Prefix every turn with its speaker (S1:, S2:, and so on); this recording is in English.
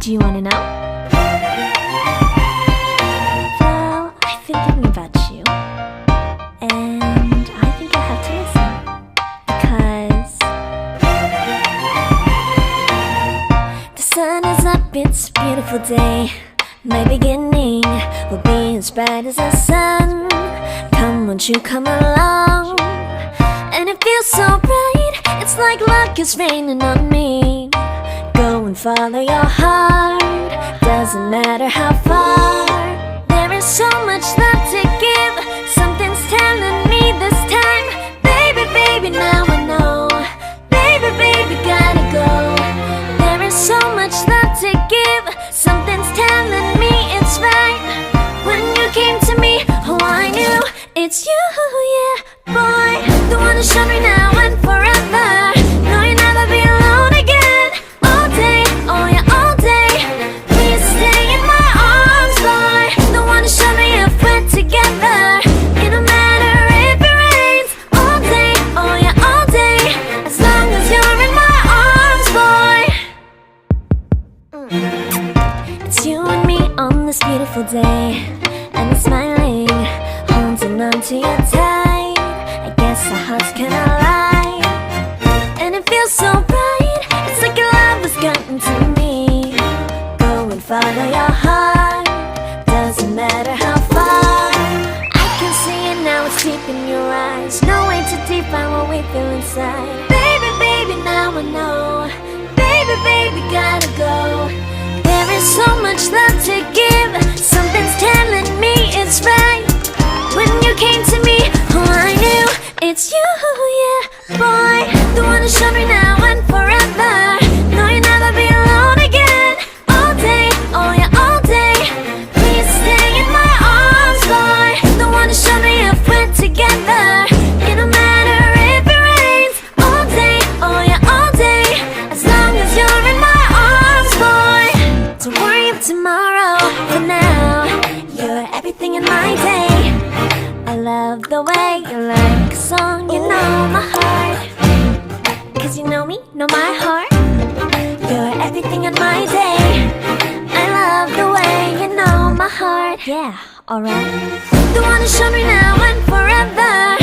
S1: Do you wanna know? Well, I've been thinking about you, and I think you'll have to listen, because the sun is up, it's a beautiful day. My beginning will be as bright as the sun. Come, won't you come along? And it feels so bright, it's like luck is raining on me. Go and follow your heart, doesn't matter how far. There is so much love to give, something's telling me this time. Baby, baby, now I know. Baby, baby, gotta go. There is so much love to give, something's telling me it's right. When you came to me, oh I knew it's you, yeah, boy. The one who showed me now and forever. No, you'll never be alone again. All day, oh yeah, all day. Please stay in my arms, boy. The one who showed me if we're together. It don't matter if it rains. All day, oh yeah, all day. As long as you're in my arms, boy. It's you and me on this beautiful day, and I'm smiling, holding on to you tight. I guess our hearts cannot lie, and it feels so bright. It's like your love has gotten to me. Go and follow your heart, doesn't matter how far. I can see it now, it's deep in your eyes. No way to define what we feel inside. Baby, baby, now I know. Baby, baby, gotta go. There is so much love to give, something's telling me it's right. When you came to me, oh I knew it's you, yeah, boy. The one who showed me now and forever. No, you'll never be alone again. All day, oh yeah, all day. Please stay in my arms, boy. The one who showed me if we're together. It don't matter if it rains. All day, oh yeah, all day. As long as you're in my arms, boy. Don't worry of tomorrow, for now you're everything in my day. I love the way you like a song, you know my heart. Cause you know me, know my heart. You're everything in my day. I love the way you know my heart. Yeah, alright. The one who showed me now and forever.